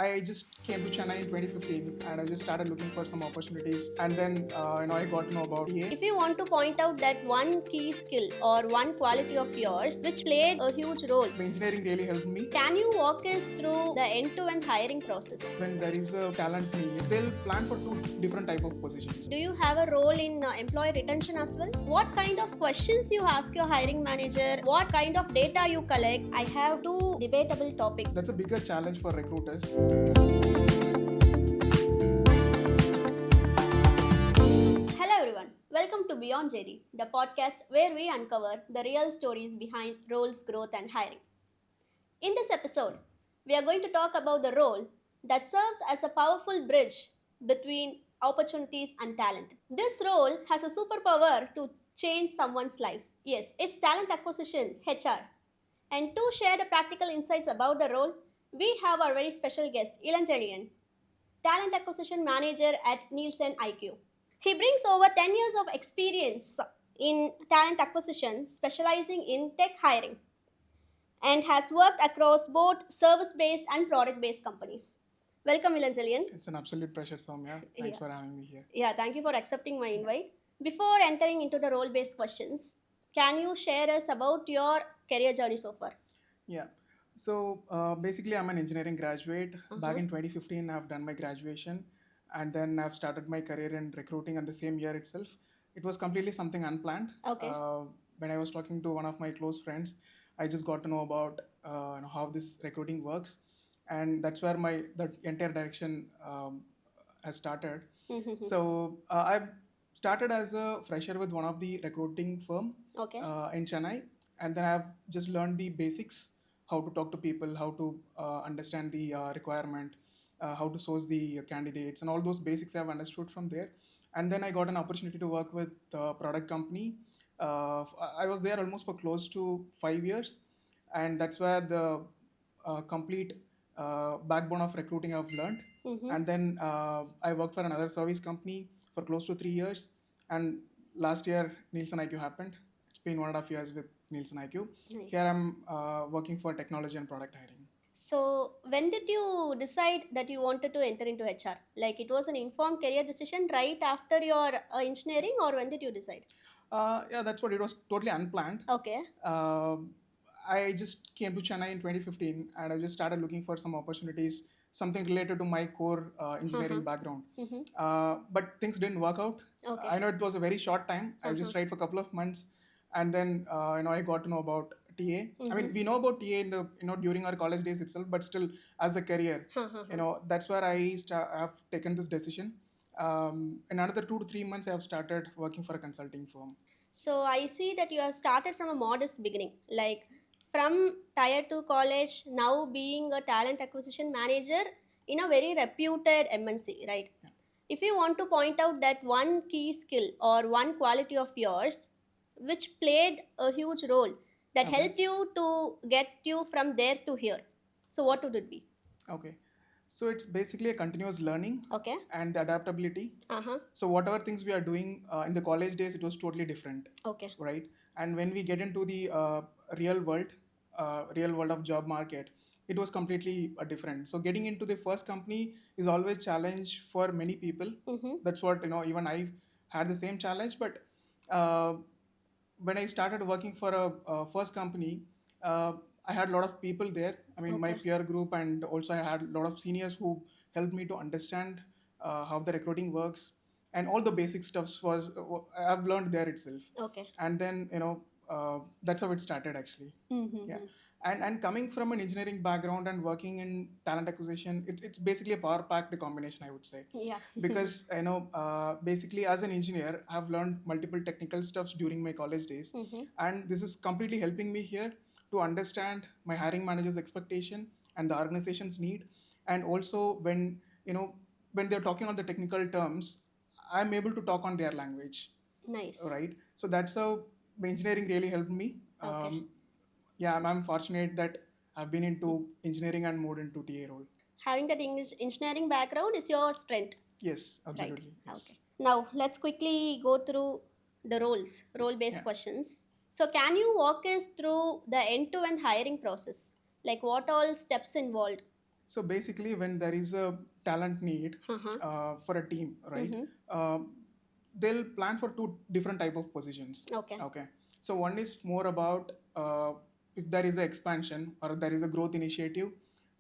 I just came to Chennai in 2015 and I just started looking for some opportunities. And then, I got to know about TA. If you want to point out that one key skill or one quality of yours which played a huge role, The engineering really helped me. can you walk us through the end-to-end hiring process? When there is a talent need, they'll plan for two different type of positions. Do you have a role in employee retention as well? What kind of questions you ask your hiring manager? What kind of data you collect? I have two debatable topics. That's a bigger challenge for recruiters. Hello everyone, welcome to BeyondJD, the podcast where we uncover the real stories behind roles, growth, and hiring. In this episode, we are going to talk about the role that serves as a powerful bridge between opportunities and talent. This role has a superpower to change someone's life. Yes, it's talent acquisition, HR. And to share the practical insights about the role, we have our very special guest, Ilan Talent Acquisition Manager at Nielsen IQ. He brings over 10 years of experience in talent acquisition, specializing in tech hiring, and has worked across both service based and product based companies. Welcome, Ilan. It's an absolute pleasure, Soumya. Thanks for having me here. Yeah, thank you for accepting my invite. Before entering into the role based questions, can you share us about your career journey so far? Yeah. So basically, I'm an engineering graduate. Back in 2015, I've done my graduation, and then I've started my career in recruiting in the same year itself. It was completely something unplanned. Okay. When I was talking to one of my close friends, I just got to know about how this recruiting works, and that's where my that entire direction has started. So I started as a fresher with one of the recruiting firm Okay. in Chennai, and then I've just learned the basics: how to talk to people, how to understand the requirement, how to source the candidates, and all those basics I've understood from there. And then I got an opportunity to work with a product company. I was there almost for close to 5 years, and that's where the complete backbone of recruiting I've learned. And then I worked for another service company for close to 3 years. And last year, Nielsen IQ happened. It's been 1.5 years with Nielsen IQ. Nice. Here I'm working for technology and product hiring. So, when did you decide that you wanted to enter into HR? Like, it was an informed career decision right after your engineering, or when did you decide? Yeah, that's what it was, totally unplanned. Okay. I just came to Chennai in 2015 and I just started looking for some opportunities, something related to my core engineering background. But things didn't work out. Okay. I know it was a very short time. I just tried for a couple of months, and then I got to know about TA. I mean, we know about TA in the during our college days itself, but still as a career, that's where have taken this decision. In another 2 to 3 months, I have started working for a consulting firm. So, I see that you have started from a modest beginning, like from tier 2 college, now being a talent acquisition manager in a very reputed MNC, right? Yeah. If you want to point out that one key skill or one quality of yours which played a huge role that helped you to get you from there to here, so what would it be? Okay. So it's basically a continuous learning. Okay. And the adaptability. Uh-huh. So whatever things we are doing in the college days, it was totally different. Okay. Right. And when we get into the real world of job market, it was completely different. So getting into the first company is always challenge for many people. That's what even I had the same challenge. But uh, when I started working for a first company, I had a lot of people there. I mean, my peer group, and also I had a lot of seniors who helped me to understand how the recruiting works, and all the basic stuffs was I've learned there itself. Okay. And then that's how it started actually. Yeah. And coming from an engineering background and working in talent acquisition, it's basically a power packed combination, I would say. Yeah. Because basically as an engineer, I've learned multiple technical stuffs during my college days, and this is completely helping me here to understand my hiring manager's expectation and the organization's need. And also when they're talking on the technical terms, I'm able to talk on their language. Nice. Right. So that's how engineering really helped me. Okay. Yeah, I'm fortunate that I've been into engineering and moved into TA role. Having that English engineering background is your strength. Yes, absolutely. Right. Yes. Okay. Now let's quickly go through the role based Yeah. questions. So, can you walk us through the end to end hiring process? Like what all steps involved? So basically, when there is a talent need Uh-huh. for a team, right? Mm-hmm. They'll plan for two different type of positions. Okay. Okay. So one is more about if there is a expansion or there is a growth initiative,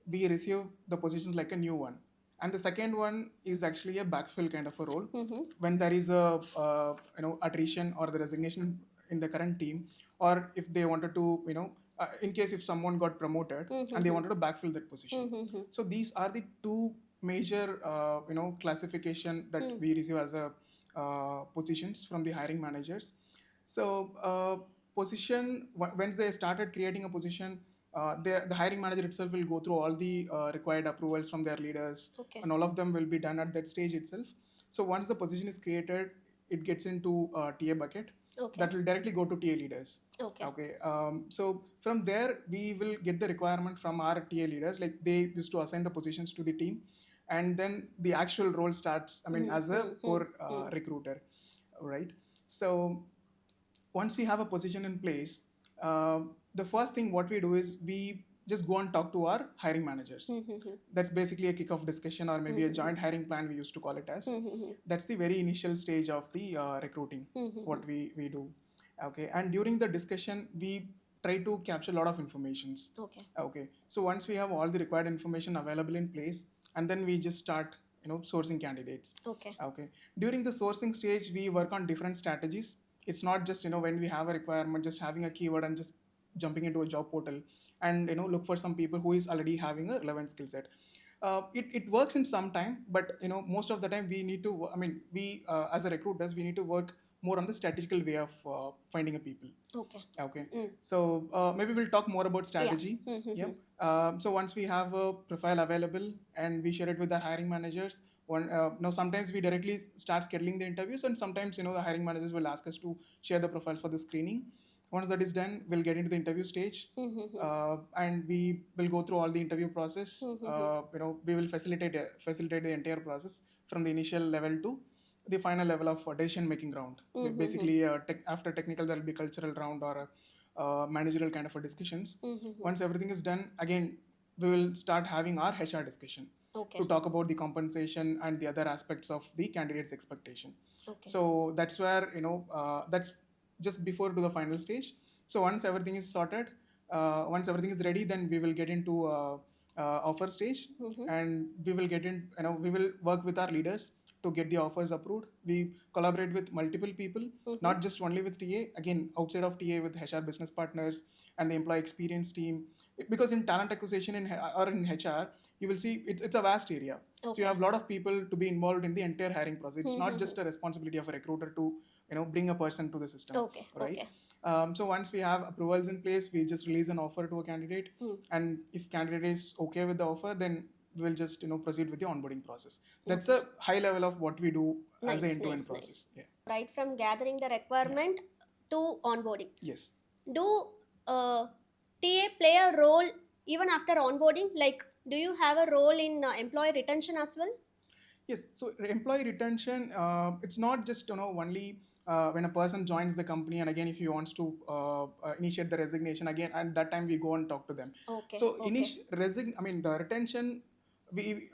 we receive the positions like a new one. And the second one is actually a backfill kind of a role. Mm-hmm. When there is a attrition or the resignation in the current team, or if they wanted to in case if someone got promoted and they Mm-hmm. wanted to backfill that position. Mm-hmm. So these are the two major classification that we receive as a positions from the hiring managers. So position once they started creating a position, the hiring manager itself will go through all the required approvals from their leaders, Okay. and all of them will be done at that stage itself. So once the position is created, it gets into TA bucket Okay. that will directly go to TA leaders. Okay. Okay. So from there, we will get the requirement from our TA leaders. Like they used to assign the positions to the team, and then the actual role starts. I mean, as a core recruiter, right? So once we have a position in place, the first thing what we do is we just go and talk to our hiring managers. That's basically a kickoff discussion or maybe a joint hiring plan, we used to call it as. That's the very initial stage of the recruiting, what we do. Okay, and during the discussion, we try to capture a lot of informations. Okay. Okay, so once we have all the required information available in place, and then we just start sourcing candidates. Okay. Okay, during the sourcing stage, we work on different strategies. It's not just when we have a requirement, just having a keyword and just jumping into a job portal and look for some people who is already having a relevant skill set. It works in some time, but most of the time we need to, I mean, we as a recruiters, we need to work more on the statistical way of finding a people. Okay. Okay. So maybe we'll talk more about strategy. Yeah. So once we have a profile available and we share it with our hiring managers, sometimes we directly start scheduling the interviews, and sometimes the hiring managers will ask us to share the profiles for the screening. Once that is done, we'll get into the interview stage, and we will go through all the interview process. We will facilitate the entire process from the initial level to the final level of decision making round. Basically, after technical, there will be cultural round or a managerial kind of a discussions. Once everything is done, again, we will start having our HR discussion Okay. to talk about the compensation and the other aspects of the candidate's expectation. Okay. So that's where that's just before to the final stage. So once everything is sorted, once everything is ready, then we will get into offer stage, and we will get in. We will work with our leaders to get the offers approved. We collaborate with multiple people, not just only with TA. Again, outside of TA, with HR business partners and the employee experience team. Because in talent acquisition or in HR, you will see it's a vast area. So you have a lot of people to be involved in the entire hiring process. It's not just a responsibility of a recruiter to bring a person to the system. Okay. Right. Okay. So once we have approvals in place, we just release an offer to a candidate, and if candidate is okay with the offer, then we'll just proceed with the onboarding process. That's a high level of what we do as an Nice, end-to-end nice, process. nice. Right from gathering the requirement to onboarding. Yes. Do TA play a role even after onboarding? Like, do you have a role in employee retention as well? Yes. So employee retention, it's not just only when a person joins the company, and again if he wants to initiate the resignation, again at that time we go and talk to them. Okay. So Okay. the retention,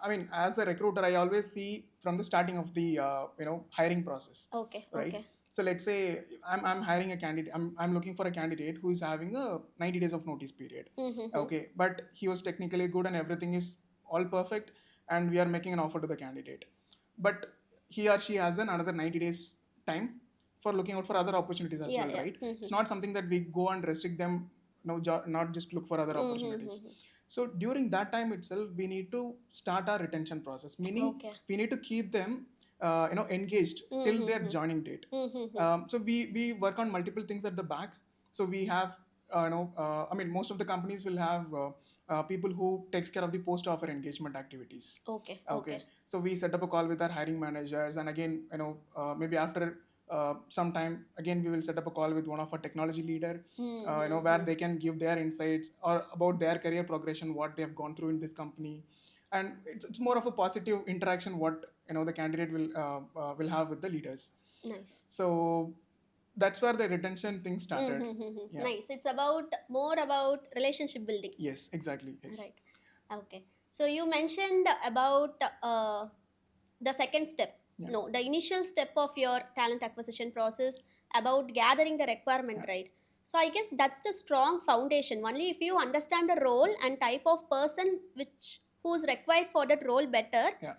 I mean, as a recruiter, I always see from the starting of the hiring process. Okay. Right. Okay. So let's say I'm hiring a candidate. I'm looking for a candidate who is having a 90 days of notice period. Okay, but he was technically good and everything is all perfect, and we are making an offer to the candidate, but he or she has another 90 days time for looking out for other opportunities as Yeah. well, Yeah. right? It's not something that we go and restrict them, not just look for other opportunities. So during that time itself, we need to start our retention process, meaning Okay. we need to keep them engaged till their joining date. So we work on multiple things at the back. So we have I mean, most of the companies will have people who takes care of the post offer engagement activities. Okay. Okay. So we set up a call with our hiring managers, and again, maybe after some time, again we will set up a call with one of our technology leader, where they can give their insights or about their career progression, what they have gone through in this company, and it's more of a positive interaction what the candidate will have with the leaders. Nice. So that's where the retention thing started. Yeah. Nice. It's about more about relationship building. Yes, exactly. Yes. Right. Okay. So you mentioned about the second step. Yeah, No, the initial step of your talent acquisition process about gathering the requirement, yeah, right? So I guess that's the strong foundation. Only if you understand the role and type of person which who's required for that role better, yeah,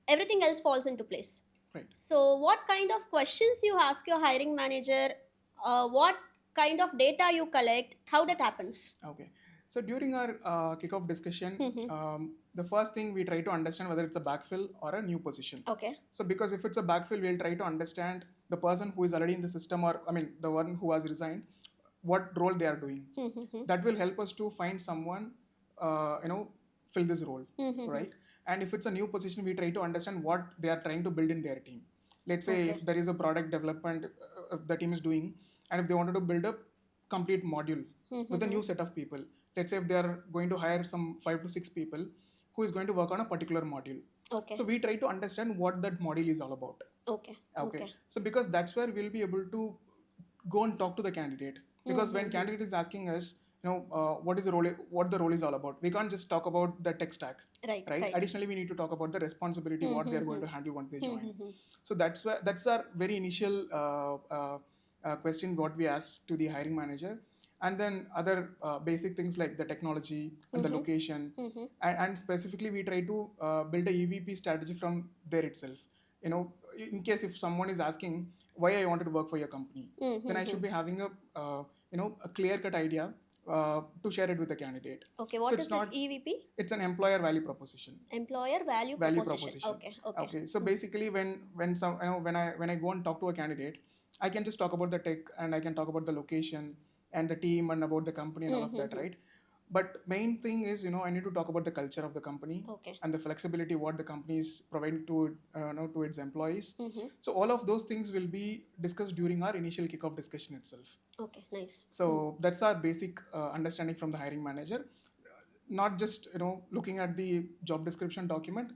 everything else falls into place. right. So what kind of questions you ask your hiring manager? What kind of data you collect? How that happens? Okay. So during our kickoff discussion, Mm-hmm. the first thing we try to understand whether it's a backfill or a new position. Okay. So because if it's a backfill, we'll try to understand the person who is already in the system, or I mean the one who has resigned, what role they are doing. Mm-hmm. That will help us to find someone, you know, fill this role, Mm-hmm. right? And if it's a new position, we try to understand what they are trying to build in their team. Let's say Okay. if there is a product development the team is doing, and if they wanted to build a complete module with a Mm-hmm. new set of people. Let's say if they are going to hire some 5 to 6 people who is going to work on a particular module. Okay. So we try to understand what that module is all about. Okay. Okay. Okay. So because that's where we'll be able to go and talk to the candidate. Because when Mm-hmm. candidate is asking us, what is the role, what the role is all about, we can't just talk about the tech stack, Right. right? Right. Additionally, we need to talk about the responsibility, what they are going Mm-hmm. to handle once they join. Mm-hmm. So that's our very initial question what we asked to the hiring manager, and then other basic things like the technology and the Mm-hmm. location, Mm-hmm. and specifically we try to build a EVP strategy from there itself. In case if someone is asking why I wanted to work for your company, then I Mm-hmm. should be having a clear cut idea to share it with the candidate. Okay. So What it's is that not, EVP? it's an employer value proposition. Employer value Value proposition. proposition. Okay. Okay. Okay, so basically when some when I go and talk to a candidate, I can just talk about the tech, and I can talk about the location and the team and about the company and all of that, Mm-hmm. right? But main thing is, I need to talk about the culture of the company Okay. and the flexibility what the company is providing to its employees. Mm-hmm. So all of those things will be discussed during our initial kickoff discussion itself. Okay. Nice. So that's our basic understanding from the hiring manager. Not just looking at the job description document.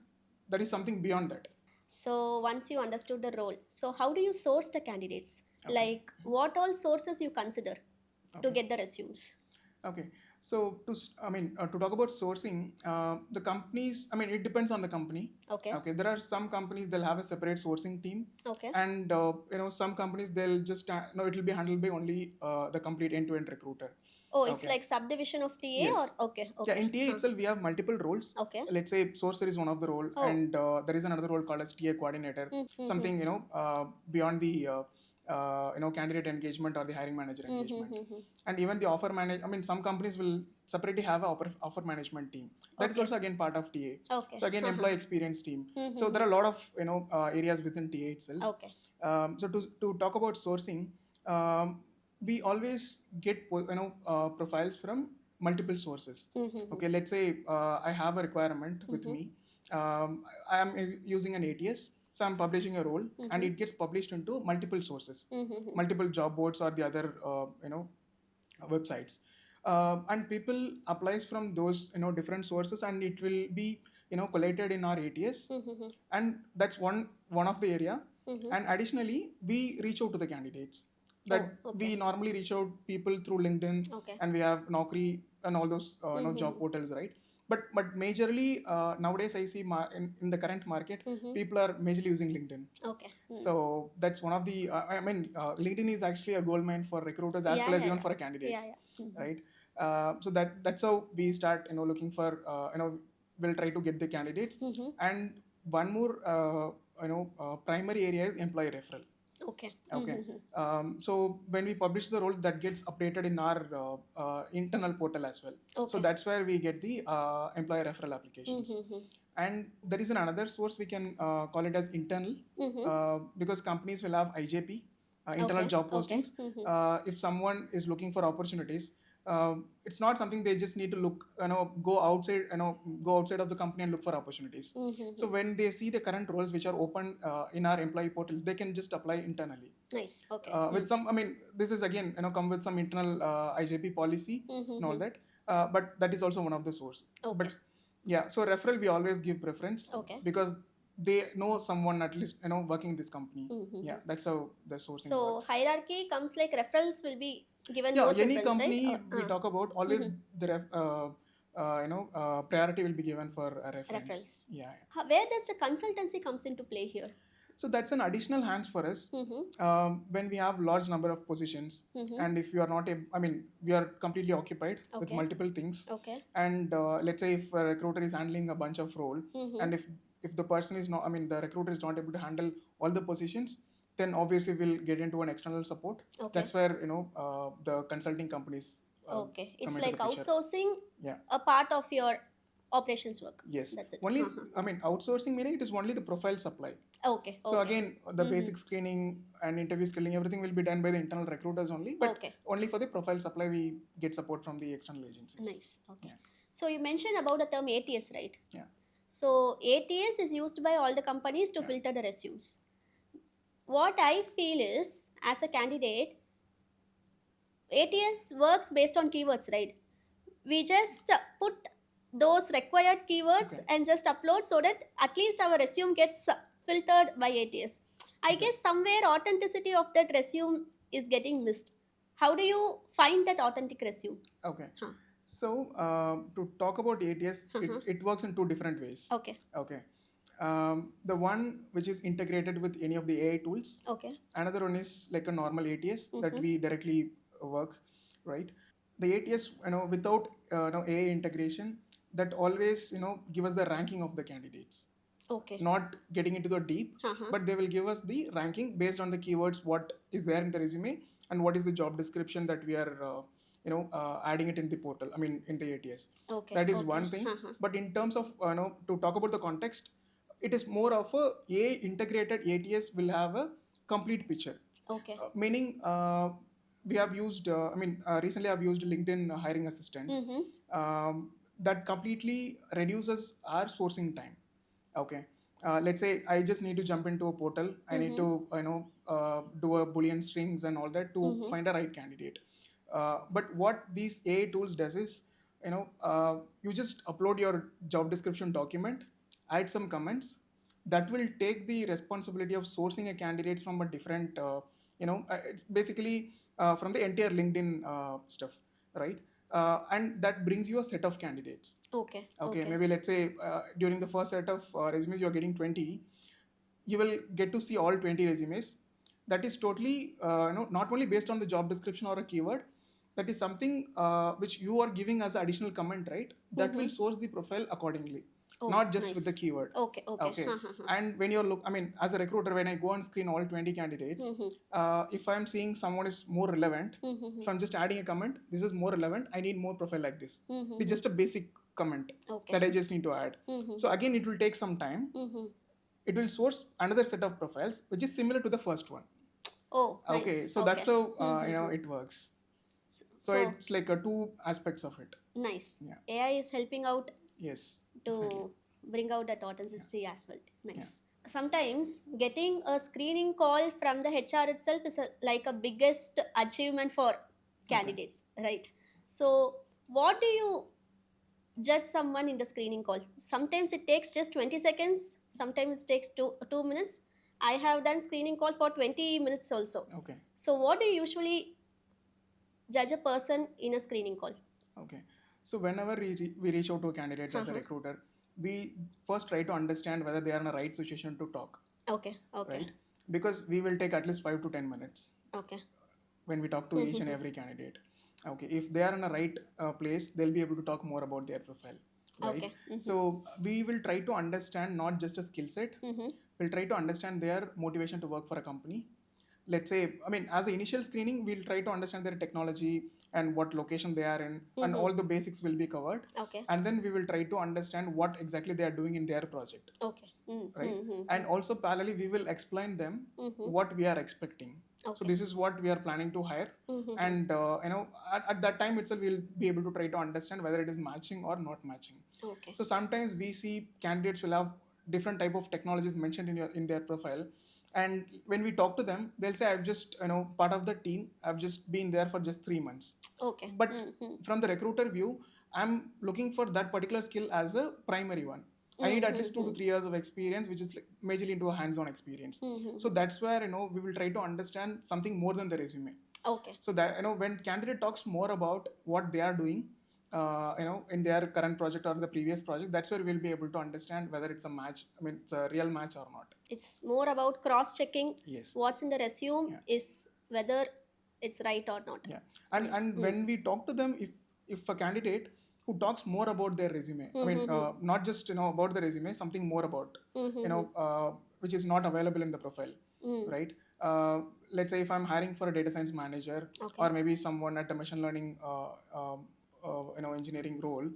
There is something beyond that. So once you understood the role, so how do you source the candidates? Okay. Like what all sources you consider to Okay. get the resumes? Okay. So to talk about sourcing, the companies. I mean, it depends on the company. Okay. Okay. There are some companies they'll have a separate sourcing team, Okay. and some companies they'll just no, it will be handled by only the complete end-to-end recruiter. Oh, it's Okay. like subdivision of TA Yes. or okay. Yeah, Okay. in TA Huh. itself, we have multiple roles. Okay. Let's say sourcer is one of the role, Oh. and there is another role called as TA coordinator. Mm-hmm. Something beyond the candidate engagement or the hiring manager engagement, Mm-hmm. and even the offer manage. I mean, some companies will separately have a offer management team. That is Okay. also again part of TA. Okay. So again, Uh-huh. employee experience team. So Mm-hmm. there are a lot of areas within TA itself. Okay. So to talk about sourcing, we always get profiles from multiple sources. Mm-hmm. Okay, let's say I have a requirement with Mm-hmm. me. I am using an ATS, so I'm publishing a role, and Mm-hmm. it gets published into multiple sources, Mm-hmm. multiple job boards or the other websites, and people applies from those different sources, and it will be collated in our ATS, Mm-hmm. and that's one of the area. Mm-hmm. And additionally, we reach out to the candidates. Oh, That we okay. normally reach out people through LinkedIn, Okay. and we have Naukri and all those job Mm-hmm. portals, right? But majorly nowadays I see in the current market, Mm-hmm. people are majorly using LinkedIn. Okay. So that's one of the LinkedIn is actually a gold mine for recruiters as Yeah, well as yeah, even yeah. for Yeah, candidates, yeah. Mm-hmm. right? So that's how we start looking for we'll try to get the candidates. Mm-hmm. And one more primary area is employee referral. Okay. Okay. Mm-hmm. So when we publish the role, that gets updated in our internal portal as well. So Okay. that's where we get the employer referral applications. Mm-hmm. And there is another source we can call it as internal, Mm-hmm. because companies will have IJP, internal Okay. job Okay. postings. Mm-hmm. If someone is looking for opportunities, it's not something they just need to look, go outside of the company and look for opportunities. So Mm-hmm. when they see the current roles which are open in our employee portals, they can just apply internally. Nice. Okay. With some, I mean, this is again, come with some internal IJP policy and all Mm-hmm. that. But that is also one of the source. But Okay. yeah, so referral we always give preference Okay. because they know someone at least working in this company. Mm-hmm. Yeah, that's how the sourcing So works. hierarchy comes like referrals will be given Yeah, more any preference, right? company we talk about always Mm-hmm. the priority will be given for a reference. Reference. Yeah. Where does the consultancy comes into play here? So that's an additional hands for us when we have large number of positions, Mm-hmm. and if you are not I mean, we are completely occupied with Okay. multiple things. Okay. And let's say if a recruiter is handling a bunch of role, and if the person is not, I mean, the recruiter is not able to handle all the positions, then obviously we'll get into an external support. Okay. That's where the consulting companies Okay. It's come into like the picture. outsourcing Yeah. a part of your operations work. Yes. That's it. Only I mean, outsourcing meaning it is only the profile supply. Okay. So Okay. again, the basic screening and interview screening, everything will be done by the internal recruiters only. But Okay. only for the profile supply, we get support from the external agencies. Nice. Okay. Yeah. So you mentioned about the term ATS, right? Yeah. So ATS is used by all the companies to filter the resumes. What I feel is, as a candidate, ATS works based on keywords, right? We just put those required keywords and just upload so that at least our resume gets filtered by ATS. I guess somewhere authenticity of that resume is getting missed. How do you find that authentic resume? Okay. So to talk about ATS, it works in two different ways. Okay. Okay. The one which is integrated with any of the AI tools. Okay. Another one is like a normal ATS that we directly work, right? The ATS, without AI integration, that always give us the ranking of the candidates. Okay. Not getting into the deep, but they will give us the ranking based on the keywords, what is there in the resume, and what is the job description that we are adding it in the portal, I mean in the ATS. Okay. That is one thing. But in terms of to talk about the context, it is more of a integrated ATS will have a complete picture. Okay. Meaning we have used recently I've used LinkedIn hiring assistant. That completely reduces our sourcing time. Okay. Let's say I just need to jump into a portal. I need to do a boolean strings and all that to find a right candidate. But what these AI tools does is, you just upload your job description document, add some comments. That will take the responsibility of sourcing a candidate from a different, it's basically from the entire LinkedIn stuff, right? And that brings you a set of candidates. Okay. Maybe let's say during the first set of resumes you're getting 20, you will get to see all 20 resumes. That is totally not only based on the job description or a keyword. That is something which you are giving as an additional comment, right? That will source the profile accordingly. Not just with the keyword. Okay. And when you're as a recruiter, when I go and screen all 20 candidates, if I'm seeing someone is more relevant, if I'm just adding a comment, this is more relevant, I need more profile like this. It's just a basic comment that I just need to add. So again, it will take some time. It will source another set of profiles which is similar to the first one. Okay. Nice. So that's how it works. So it's like two aspects of it. Nice. Yeah. AI is helping out. Yes. To definitely bring out that authenticity as well. Nice. Yeah. Sometimes getting a screening call from the HR itself is like a biggest achievement for candidates, right? So what do you judge someone in the screening call? Sometimes it takes just 20 seconds, sometimes it takes two minutes. I have done screening call for 20 minutes also. Okay. So what do you usually judge a person in a screening call? Okay. So whenever we reach out to candidates as a recruiter, we first try to understand whether they are in a right situation to talk. Okay. Right? Because we will take at least 5 to 10 minutes. Okay. When we talk to each and every candidate. Okay. If they are in a right place, they'll be able to talk more about their profile. Right? Okay. So we will try to understand not just a skill set. We'll try to understand their motivation to work for a company. Let's say, as an initial screening, we'll try to understand their technology and what location they are in, and all the basics will be covered. Okay. And then we will try to understand what exactly they are doing in their project. Okay. Right. And also parallelly, we will explain them what we are expecting. Okay. So this is what we are planning to hire, and at that time itself, we'll be able to try to understand whether it is matching or not matching. Okay. So sometimes we see candidates will have different type of technologies mentioned in their profile. And when we talk to them, they'll say, I've just, part of the team, I've just been there for just 3 months. Okay. But from the recruiter view, I'm looking for that particular skill as a primary one. I need at least 2 to 3 years of experience, which is like majorly into a hands-on experience. So that's where, we will try to understand something more than the resume. Okay. So that, when candidate talks more about what they are doing, in their current project or the previous project. That's where we'll be able to understand whether it's a match. I mean, it's a real match or not. It's more about cross checking Yes. what's in the resume Yeah. is whether it's right or not. Yeah. And Nice. and when we talk to them, if a candidate who talks more about their resume, I mean, Mm-hmm. not just about the resume, something more about, Mm-hmm. which is not available in the profile, Mm. right? Uh, let's say if I'm hiring for a data science manager, Okay. or maybe someone at a machine learning engineering role,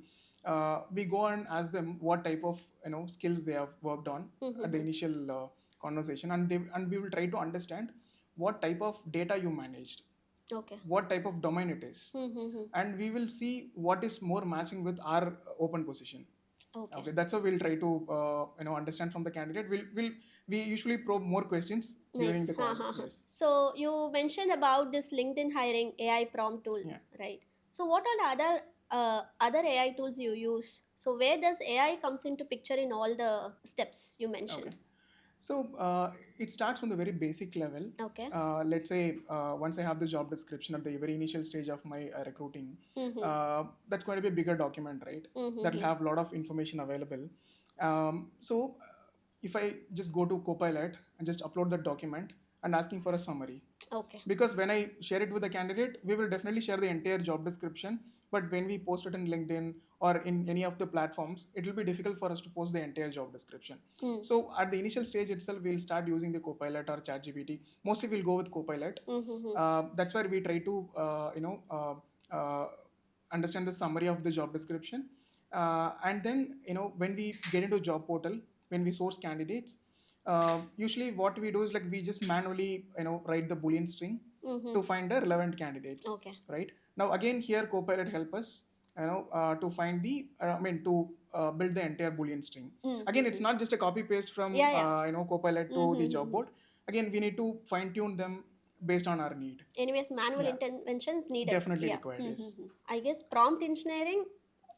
we go and ask them what type of skills they have worked on at the Mm-hmm. initial conversation, and we will try to understand what type of data you managed, Okay. what type of domain it is, Mm-hmm. and we will see what is more matching with our open position. Okay. Okay, that's how we'll try to understand from the candidate. We usually probe more questions during Nice. the Ha, call. ha, ha. Yes. So you mentioned about this LinkedIn hiring AI prompt tool, Yeah. right? So what are the other AI tools you use? So where does AI comes into picture in all the steps you Okay. mentioned? So it starts from the very basic level. Okay. Let's say once I have the job description at the very initial stage of my recruiting, Mm-hmm. that's going to be a bigger document, right? That will Mm-hmm. have a lot of information available. So if I just go to Copilot and just upload that document and asking for a summary, Okay. because when I share it with the candidate, we will definitely share the entire job description, but when we post it in LinkedIn or in any of the platforms, it will be difficult for us to post the entire job description. Mm. So at the initial stage itself, we'll start using the Copilot or ChatGPT. Mostly we'll go with Copilot. Mm-hmm. That's where we try to understand the summary of the job description, and then when we get into job portal, when we source candidates, usually what we do is like we just manually write the boolean string Mm-hmm. to find the relevant candidates. Okay. Right now, again here Copilot help us to find the I mean to build the entire boolean string. Again, it's Mm-hmm. not just a copy paste from Yeah, yeah. Copilot to the job Mm-hmm. board. Again, we need to fine tune them based on our need. Anyways, manual Yeah, interventions needed. definitely Yeah. required. Yes. Mm-hmm. I guess prompt engineering,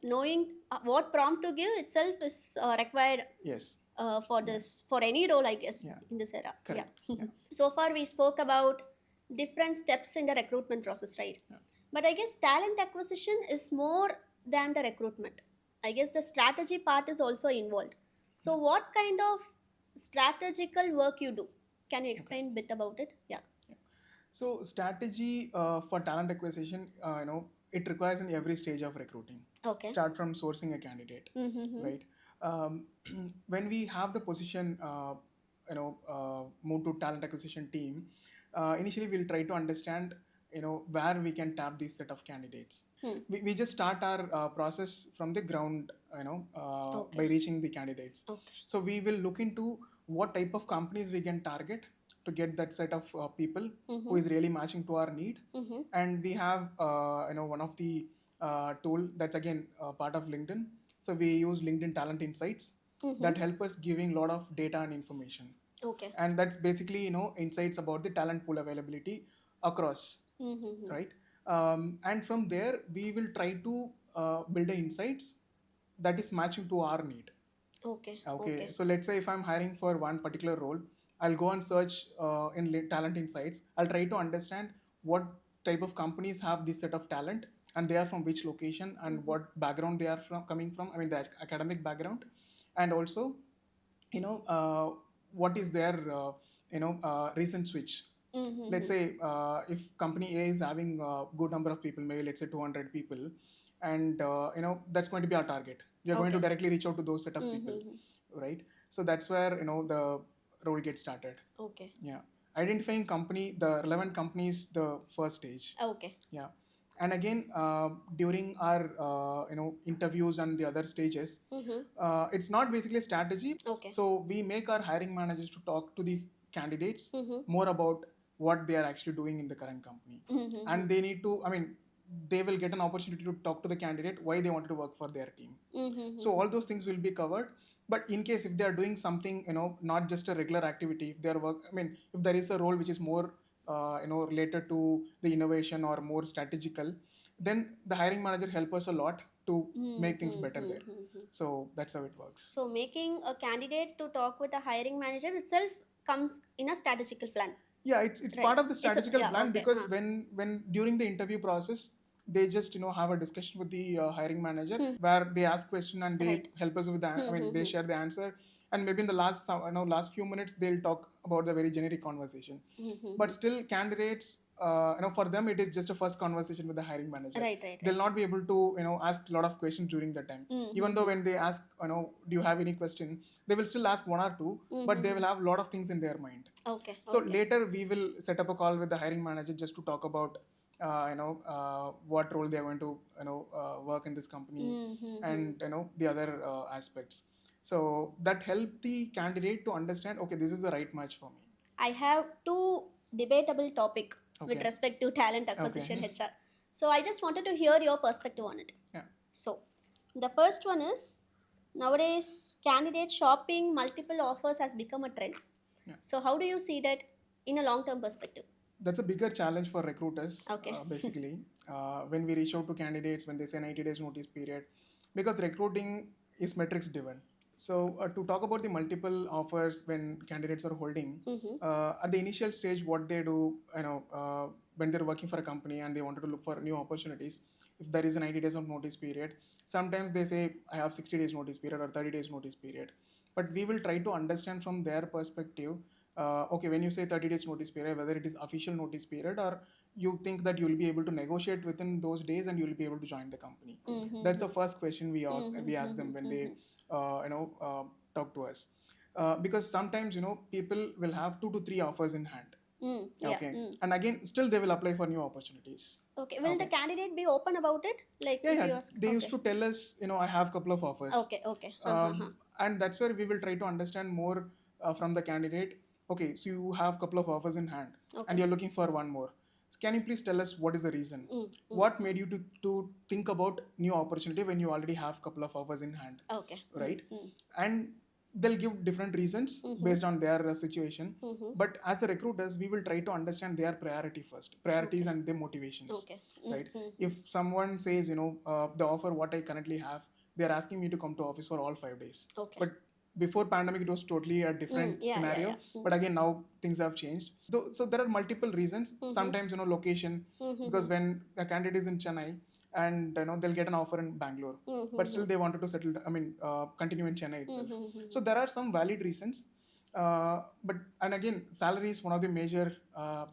knowing what prompt to give itself is required Yes. for Yeah. this for any role, I guess, Yeah. in this era. Yeah. Correct. Yeah. So far we spoke about different steps in the recruitment process, right? Yeah. But I guess talent acquisition is more than the recruitment. I guess the strategy part is also involved. So what kind of strategical work you do? Can you explain a bit about it? Yeah. Yeah. So strategy for talent acquisition, it requires in every stage of recruiting. Okay. Start from sourcing a candidate, Mm-hmm. right? Um, when we have the position, move to talent acquisition team, initially we'll try to understand, where we can tap this set of candidates. Hmm. We just start our process from the ground, by Okay. reaching the candidates. Okay. So we will look into what type of companies we can target to get that set of people who is really matching to our need. Mm-hmm. And we have one of the tool that's again part of LinkedIn. So we use LinkedIn Talent Insights Mm-hmm. that help us giving a lot of data and information, Okay. and that's basically insights about the talent pool availability across, Mm-hmm. right? And from there we will try to build the insights that is matching to our need. Okay. Okay, Okay. so let's say if I'm hiring for one particular role, I'll go and search in Talent Insights. I'll try to understand what type of companies have this set of talent, and they are from which location, and Mm-hmm. what background they are from coming from. I mean, the academic background, and also, what is their recent switch. Let's Mm-hmm. say if company A is having a good number of people, maybe let's say 200 people, and that's going to be our target. We are going to Okay. directly reach out to those set of people, Mm-hmm. right? So that's where the role gets started. Okay. Yeah, identifying the relevant company is the first stage. Okay. Yeah, and again, during our interviews and the other stages, Mm-hmm. it's not basically a strategy. Okay. So we make our hiring managers to talk to the candidates Mm-hmm. more about what they are actually doing in the current company, Mm-hmm. and they need to. I mean, they will get an opportunity to talk to the candidate why they wanted to work for their team. So Mm-hmm. all those things will be covered. But in case if they are doing something, not just a regular activity, if they are work, I mean, if there is a role which is more, related to the innovation or more strategical, then the hiring manager help us a lot to make things better there. Mm-hmm. So that's how it works. So making a candidate to talk with a hiring manager itself comes in a strategical plan, Yeah, it's right? part of the It's a strategical yeah. plan, Okay. because when during the interview process, they just have a discussion with the hiring manager, Hmm. where they ask question and they Right. help us with the I mean they share the answer, and maybe in the last few minutes they'll talk about the very generic conversation. But still candidates, for them it is just a first conversation with the hiring manager. Right, right, They'll right. not be able to ask a lot of questions during the time. Even though when they ask, do you have any question, they will still ask one or two, but they will have a lot of things in their mind. Okay, So okay. later we will set up a call with the hiring manager just to talk about what role they are going to work in this company, and the other aspects. So that help the candidate to understand, okay, this is the right match for me. I have two debatable topic with Okay. respect to talent acquisition Okay. HR. So I just wanted to hear your perspective on it. Yeah. So the first one is, nowadays candidate shopping multiple offers has become a trend. Yeah. So how do you see that in a long term perspective? That's a bigger challenge for recruiters. Okay. Basically, when we reach out to candidates when they say 90 days notice period, because recruiting is metrics driven. So to talk about the multiple offers when candidates are holding, at the initial stage, what they do, when they're working for a company and they wanted to look for new opportunities, if there is a 90 days of notice period, sometimes they say I have 60 days notice period or 30 days notice period. But we will try to understand from their perspective, okay, when you say 30 days notice period, whether it is official notice period or you think that you'll be able to negotiate within those days and you'll be able to join the company. That's the first question we ask them when they talk to us, because sometimes people will have 2 to 3 offers in hand. Yeah. Okay. And again, still they will apply for new opportunities. Okay. Will the Okay. candidate be open about it? Like Yeah, if you yeah. ask. They used to tell us, I have couple of offers. Okay, okay. And that's where we will try to understand more from the candidate. Okay, so you have couple of offers in hand, Okay. and you're looking for one more. So can you please tell us what is the reason? What made you to think about new opportunity when you already have couple of offers in hand? Okay. Right? And they'll give different reasons based on their situation. But as a recruiters, we will try to understand their priorities and their motivations. Okay. Right? If someone says, the offer what I currently have, they're asking me to come to office for all 5 days. Okay. But before pandemic, it was totally a different Yeah, scenario. yeah. But again, now things have changed. So there are multiple reasons. Sometimes location, because when a candidate is in Chennai and they'll get an offer in Bangalore, but still they wanted to settle. Continue in Chennai itself. So there are some valid reasons. But and again, salary is one of the major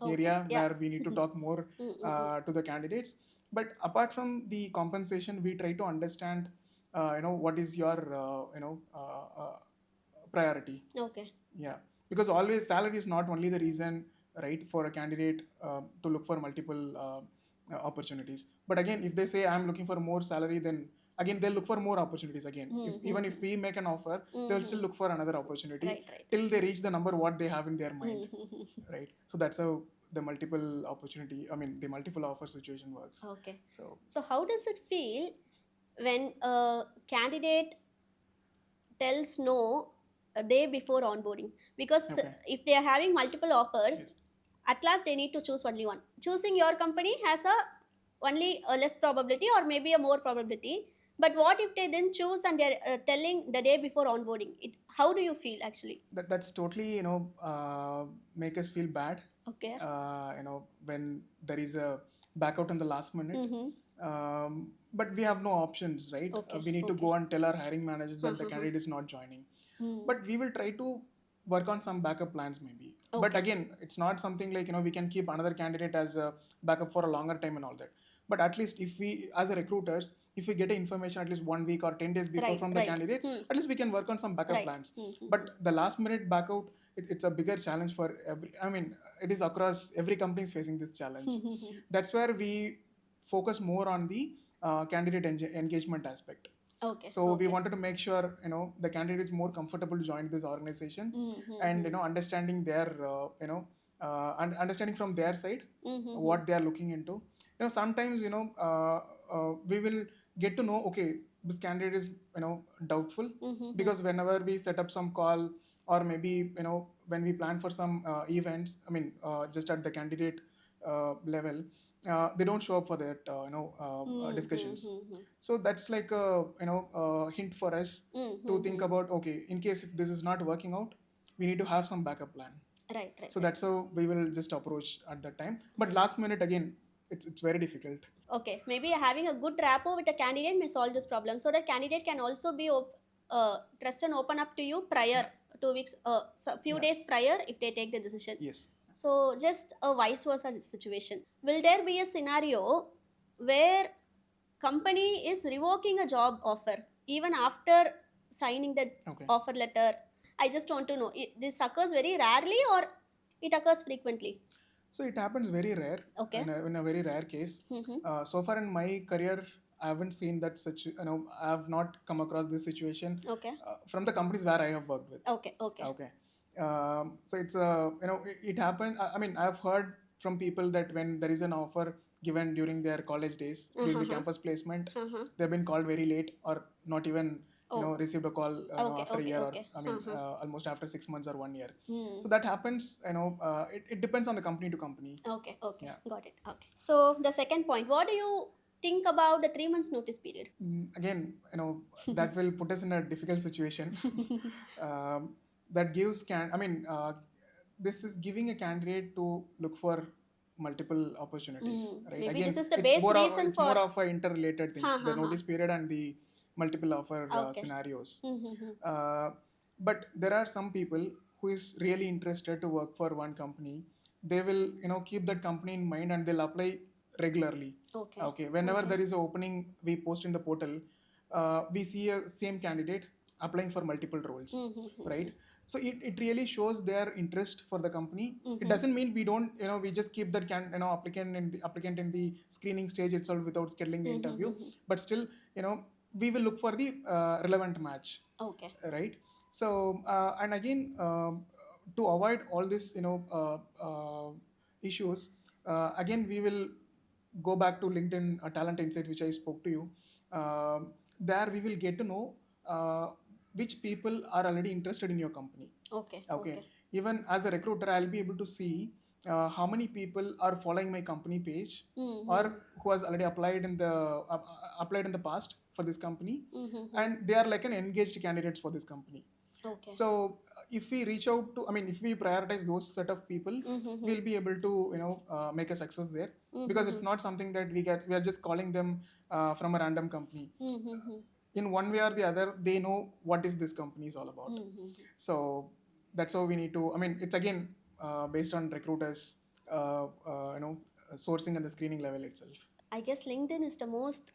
area Yeah. where we need to talk more to the candidates. But apart from the compensation, we try to understand, what is your priority. Okay. Yeah, because always salary is not only the reason, right, for a candidate to look for multiple opportunities. But again, if they say I'm looking for more salary, then again they'll look for more opportunities again. Even if we make an offer, they'll still look for another opportunity. Right. Till they reach the number what they have in their mind. Right? So that's how the multiple offer situation works. Okay. So how does it feel when a candidate tells no a day before onboarding? Because Okay. if they are having multiple offers, Yes. at last they need to choose only one. Choosing your company has only a less probability or maybe a more probability. But what if they then choose and they're telling the day before onboarding? How do you feel actually? That's totally make us feel bad. Okay. When there is a back out in the last minute. But we have no options, right? Okay, We need to okay. go and tell our hiring managers that the candidate is not joining. But we will try to work on some backup plans maybe. But Okay. again, it's not something like we can keep another candidate as a backup for a longer time and all that. But at least if we, as a recruiters, if we get information at least 1 week or 10 days before Right, from the right. candidates, at least we can work on some backup Right. plans. But the last minute backout, it's a bigger challenge for every. I mean, it is across every company is facing this challenge. That's where we focus more on the candidate engagement aspect. Okay. So we wanted to make sure the candidate is more comfortable to join this organization, and understanding their understanding from their side what they are looking into. Sometimes we will get to know, okay, this candidate is doubtful, because whenever we set up some call, or maybe when we plan for some events, just at the candidate level, they don't show up for that discussions. So that's like a hint for us to think about, okay, in case if this is not working out, we need to have some backup plan. Right. So that's how we will just approach at that time. But last minute again, it's very difficult. Okay, maybe having a good rapport with a candidate may solve this problem. So the candidate can also be trust and open up to you prior, Yeah. 2 weeks, few Yeah. days prior if they take the decision. Yes. So just a vice versa situation. Will there be a scenario where company is revoking a job offer even after signing the Okay. offer letter? I just want to know, this occurs very rarely or it occurs frequently? So it happens very rare, Okay. in a very rare case. Mm-hmm. So far in my career, I haven't seen that such. I have not come across this situation Okay. from the companies where I have worked with. Okay. Okay. Okay. So it's it happened. I mean, I've heard from people that when there is an offer given during their college days, during the Uh-huh. campus placement, Uh-huh. they've been called very late or not even Oh. received a call Okay. after a Okay. year, or Okay. I mean Uh-huh. almost after 6 months or 1 year. Hmm. So that happens. It depends on the company to company. Okay. Okay. Yeah. Got it. Okay. So the second point, what do you think about the 3 months notice period? Again, that will put us in a difficult situation. That gives this is giving a candidate to look for multiple opportunities, right? Maybe this Again, is the base reason it's for. more of a interrelated things, Ha the ha ha. notice period and the multiple offer Okay. scenarios. Mm-hmm. uh, but there are some people who is really interested to work for one company. They will keep that company in mind and they'll apply regularly. Okay. Okay, whenever Okay. there is an opening we post in the portal, we see a same candidate applying for multiple roles, Mm-hmm. right? So it really shows their interest for the company. It Mm-hmm. doesn't mean we don't, we just keep that applicant in the screening stage itself without scheduling the interview. Mm-hmm. But still, we will look for the relevant match, Okay. right? So and again, to avoid all this issues, again we will go back to LinkedIn talent insights, which I spoke to you. There we will get to know which people are already interested in your company. Okay. Okay. Okay. Even as a recruiter, I'll be able to see how many people are following my company page, Mm-hmm. or who has already applied in the past for this company, Mm-hmm. and they are like an engaged candidates for this company. Okay. So if we reach out to, I mean, if we prioritize those set of people, Mm-hmm. we'll be able to make a success there, because it's Mm-hmm. not something that we are just calling them from a random company. Mm-hmm. In one way or the other, they know what is this company is all about. Mm-hmm. So that's how we need to, I mean, it's again based on recruiters sourcing and the screening level itself. I guess LinkedIn is the most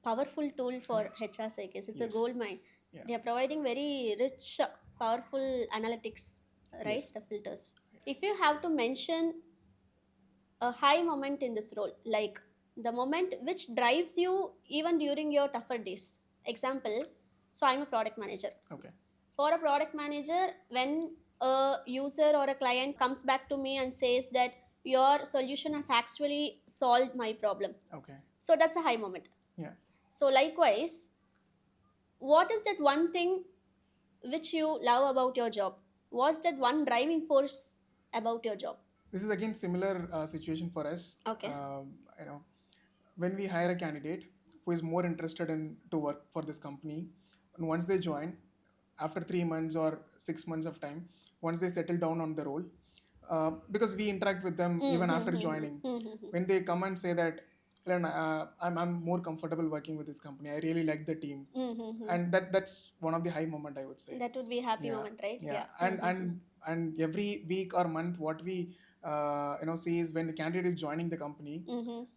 powerful tool for HRs. I guess it's a Yes. gold mine. Yeah. They are providing very rich, powerful analytics, right? Yes. The filters. If you have to mention a high moment in this role, like the moment which drives you even during your tougher days. Example, so I'm a product manager. Okay. For a product manager, when a user or a client comes back to me and says that your solution has actually solved my problem, Okay. so that's a high moment. Yeah. So likewise, what is that one thing which you love about your job? What's that one driving force about your job? This is again similar situation for us. Okay. When we hire a candidate who is more interested in to work for this company, and once they join, after 3 months or 6 months of time, once they settle down on the role, because we interact with them even after joining, when they come and say that, I'm more comfortable working with this company. I really like the team, and that's one of the high moment, I would say. That would be a happy Yeah. moment, right? Yeah. And every week or month, what we see is when the candidate is joining the company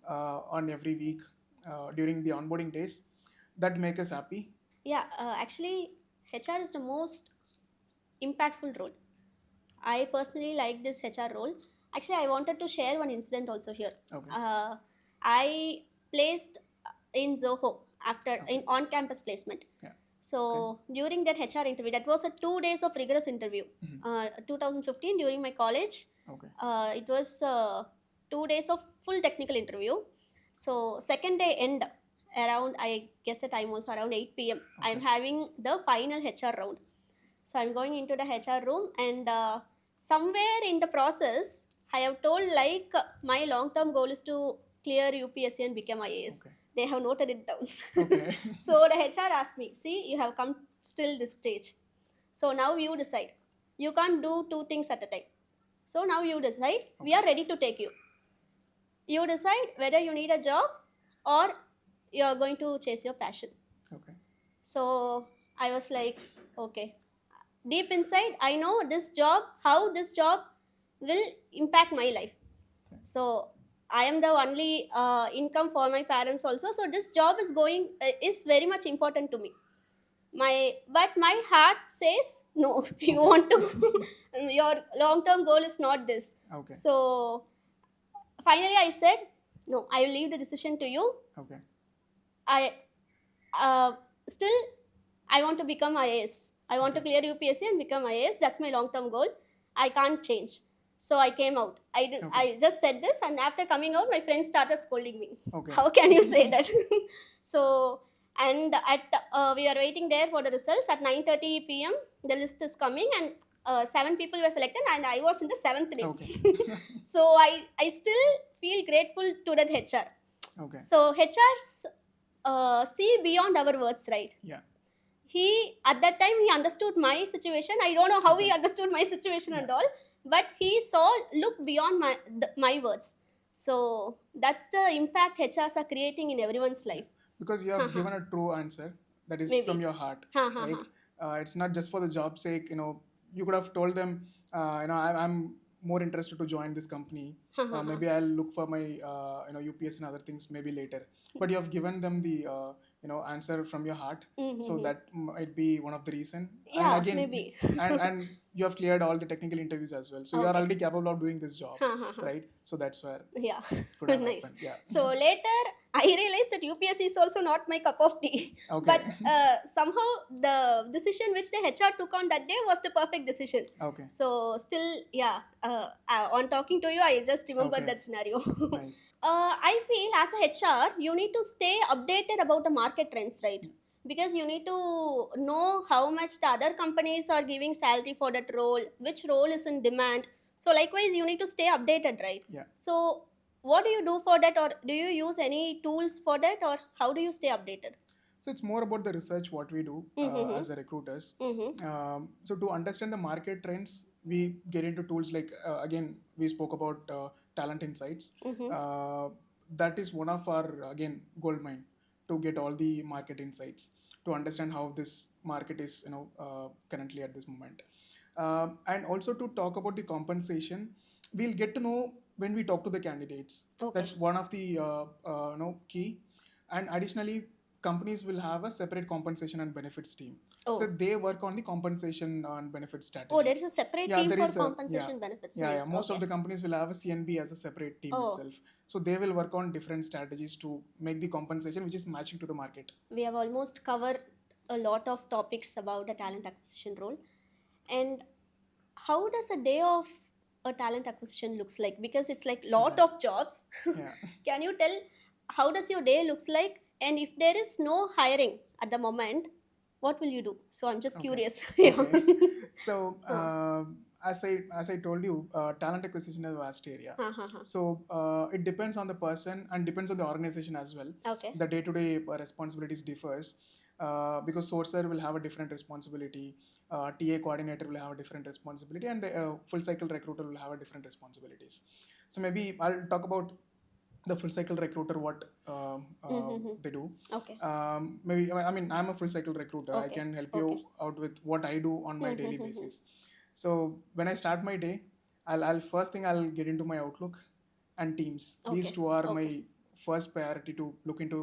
on every week during the onboarding days, that make us happy. Yeah, actually, HR is the most impactful role. I personally like this HR role. Actually, I wanted to share one incident also here. Okay. I placed in Zoho after in on-campus placement. Yeah. So during that HR interview, that was a 2 days of rigorous interview. 2015 during my college. Okay. It was 2 days of full technical interview. So second day end around, I guess the time also around 8 p.m. Okay. I'm having the final HR round. So I'm going into the HR room, and somewhere in the process, I have told like my long-term goal is to clear UPSC and become IAS. Okay. They have noted it down. Okay. So the HR asked me, see, you have come still this stage. So now you decide. You can't do two things at a time. So now you decide. We are ready to take you. You decide whether you need a job or you're going to chase your passion. Okay. So I was like, okay. Deep inside, I know this job, how this job will impact my life. Okay. So I am the only income for my parents also. So this job is very much important to me. But my heart says no. You Okay. want to your long term goal is not this. Okay. So finally, I said no. I will leave the decision to you. Okay. I uh, still I want to become IAS. I want to Okay. clear UPSC and become IAS. That's my long term goal. I can't change. So I came out. Okay. I just said this, and after coming out, my friends started scolding me. Okay. How can you say that? So, and we are waiting there for the results at 9:30 p.m. The list is coming, and 7 people were selected, and I was in the seventh name. Okay. So I still feel grateful to that HR. Okay. So HRs see beyond our words, right? Yeah. He at that time he understood my situation. I don't know how he Okay. understood my situation Yeah. and all, but he saw look beyond my words. So that's the impact HRs are creating in everyone's life. Because you have given a true answer that is from Maybe. your heart, Ha ha right? ha. It's not just for the job sake. You could have told them, I'm more interested to join this company. Ha ha ha. Maybe I'll look for my UPS and other things maybe later. But you have given them the answer from your heart, so that might be one of the reason. And Yeah, again, maybe. and you have cleared all the technical interviews as well, so you are Okay. already capable of doing this job, Ha ha ha. right? So that's where Yeah. could have Nice. happened. Yeah. So later I realized that UPSC is also not my cup of tea. Okay. But somehow the decision which the HR took on that day was the perfect decision. Okay. So still, yeah, on talking to you, I just remembered Okay. that scenario. Nice. I feel as a HR, you need to stay updated about the market trends, right? Because you need to know how much the other companies are giving salary for that role, which role is in demand. So likewise, you need to stay updated, right? Yeah. So what do you do for that, or do you use any tools for that, or how do you stay updated? So it's more about the research what we do Mm-hmm. as a recruiters. Mm-hmm. So to understand the market trends, we get into tools like again we spoke about talent insights. Mm-hmm. That is one of our again gold mine to get all the market insights to understand how this market is currently at this moment. And also to talk about the compensation, we'll get to know when we talk to the candidates. Okay. That's one of the key. And additionally, companies will have a separate compensation and benefits team. Oh. So they work on the compensation and benefit strategy. Oh, there is a separate team there for is a compensation benefits. yeah, Nice. most of Okay. the companies will have a CNB as a separate team Oh. itself. So they will work on different strategies to make the compensation which is matching to the market. We have almost covered a lot of topics about the talent acquisition role. And how does a day of a talent acquisition looks like? Because it's like lot Okay. of jobs. Yeah. Can you tell how does your day looks like? And if there is no hiring at the moment, what will you do? So I'm just Okay. curious. Okay. So Huh. as I told you, talent acquisition is a vast area. Huh, huh, huh. So it depends on the person and depends on the organization as well. Okay. The day-to-day responsibilities differs because sourcer will have a different responsibility, TA coordinator will have a different responsibility, and the full cycle recruiter will have a different responsibilities. So maybe I'll talk about the full cycle recruiter what they do. Okay. Maybe I mean I'm a full cycle recruiter. I Okay. can help Okay. you out with what I do on my daily basis. So when I start my day, I'll first thing I'll get into my Outlook and Teams. These Okay. two are Okay. my first priority to look into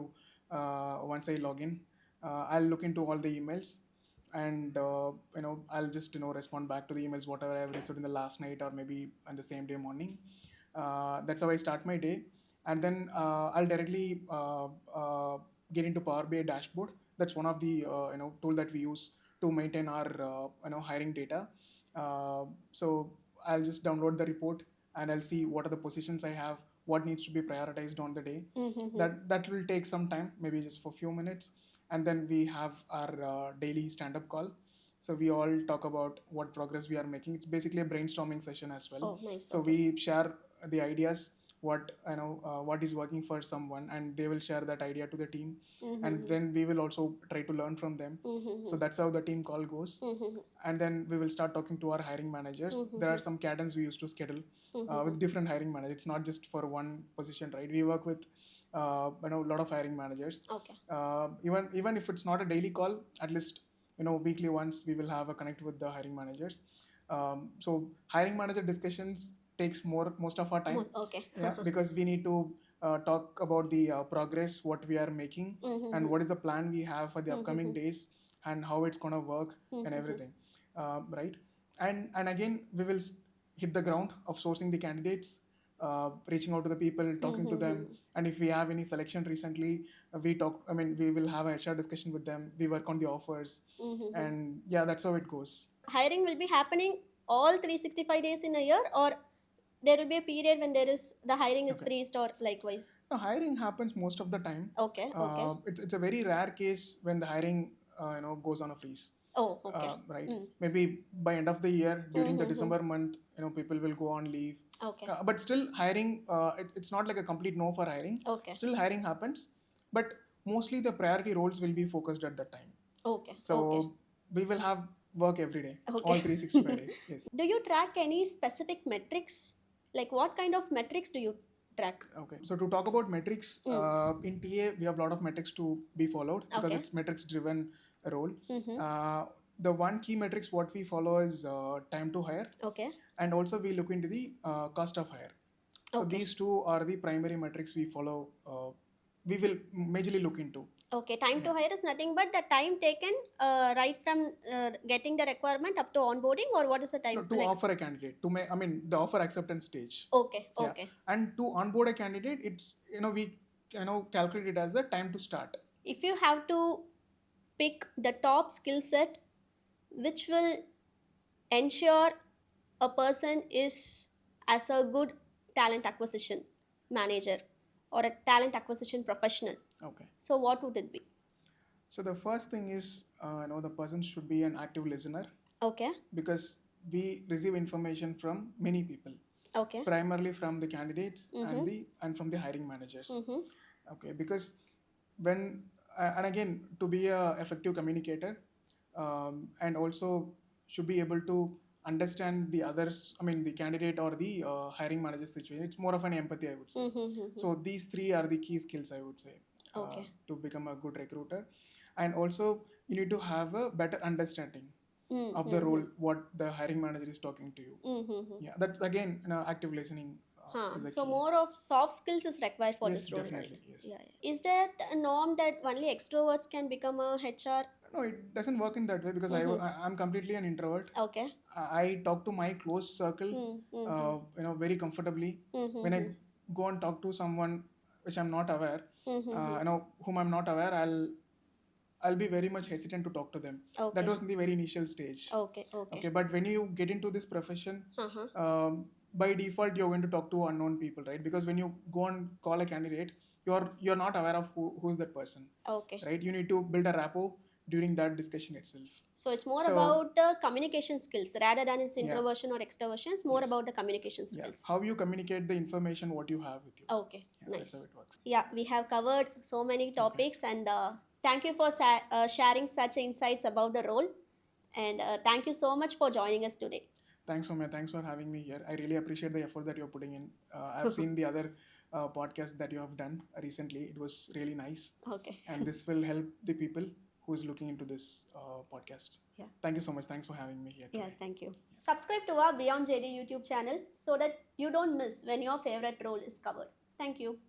once I log in. I'll look into all the emails and I'll just respond back to the emails whatever I've received in the last night or maybe on the same day morning. That's how I start my day, and then I'll directly get into Power BI dashboard. That's one of the tool that we use to maintain our hiring data. So I'll just download the report and I'll see what are the positions I have, what needs to be prioritized on the day. That will take some time, maybe just for a few minutes, and then we have our daily stand-up call. So we all talk about what progress we are making. It's basically a brainstorming session as well. Oh, nice. So Okay. we share the ideas, what is working for someone, and they will share that idea to the team, and Mm-hmm. then we will also try to learn from them. So that's how the team call goes. Mm-hmm. And then we will start talking to our hiring managers. There are some cadence we used to schedule with different hiring managers. It's not just for one position, right? We work with a lot of hiring managers. Okay. Even if it's not a daily call, at least weekly once we will have a connect with the hiring managers. So hiring manager discussions takes most of our time. Okay. Yeah, because we need to talk about the progress, what we are making, and what is the plan we have for the upcoming days, and how it's gonna work and everything, right? And again we will hit the ground of sourcing the candidates, reaching out to the people, talking to them, and if we have any selection recently, we will have a HR discussion with them. We work on the offers, and yeah, that's how it goes. Hiring will be happening all 365 days in a year, or there will be a period when there is the hiring is Okay. freezed, or likewise? No, hiring happens most of the time. Okay. Okay. It's a very rare case when the hiring goes on a freeze. Oh, okay. Right. Maybe by end of the year during the December month, people will go on leave. Okay. But still hiring, it's not like a complete no for hiring. Okay. Still hiring happens, but mostly the priority roles will be focused at that time. Okay. So Okay. we will have work every day, Okay. all 365 days. Yes. Do you track any specific metrics? Like what kind of metrics do you track? Okay, so to talk about metrics, in TA we have a lot of metrics to be followed because Okay. it's metrics driven role. The one key metrics what we follow is time to hire, Okay. and also we look into the cost of hire. So Okay. these two are the primary metrics we follow. We will majorly look into. Okay, time to hire is nothing but the time taken right from getting the requirement up to onboarding, or what is the time? No, to offer a candidate, the offer acceptance stage. Okay. Yeah. Okay. And to onboard a candidate, it's we calculate it as the time to start. If you have to pick the top skill set which will ensure a person is as a good talent acquisition manager or a talent acquisition professional, Okay. so what would it be? So the first thing is, the person should be an active listener, Okay. because we receive information from many people, Okay. primarily from the candidates and from the hiring managers. Okay, because and again, to be a effective communicator, and also should be able to understand the others. The candidate or the hiring manager situation. It's more of an empathy, I would say. So these three are the key skills, I would say, Okay. to become a good recruiter. And also you need to have a better understanding of the role, what the hiring manager is talking to you. Yeah, that's again active listening. Is the So key. more of soft skills is required for Yes, this role, definitely, right? yes. Yeah, yeah. Is that a norm that only extroverts can become a HR? No, it doesn't work in that way because I'm completely an introvert. Okay. I talk to my close circle, very comfortably. When I go and talk to someone which I'm not aware, whom I'm not aware, I'll be very much hesitant to talk to them. Okay. That was in the very initial stage. Okay. Okay. Okay, but when you get into this profession, Uh-huh. by default you're going to talk to unknown people, right? Because when you go and call a candidate, you're not aware of who's that person, Okay. right? You need to build a rapport during that discussion itself. So it's more So- about communication skills rather than its introversion or extroversion. It's more Yes. about the communication Yeah, skills. how you communicate the information what you have with you. Okay. Yeah, that's how Nice. it works. Yeah, we have covered so many topics, and thank you for sharing such insights about the role. And thank you so much for joining us today. Thanks, Soumya. Thanks for having me here. I really appreciate the effort that you're putting in. I've seen the other podcasts that you have done recently. It was really nice. Okay. And this will help the people who's looking into this podcast. Yeah. Thank you so much. Thanks for having me here Yeah, today. thank you. Subscribe to our BeyondJD YouTube channel so that you don't miss when your favorite role is covered. Thank you.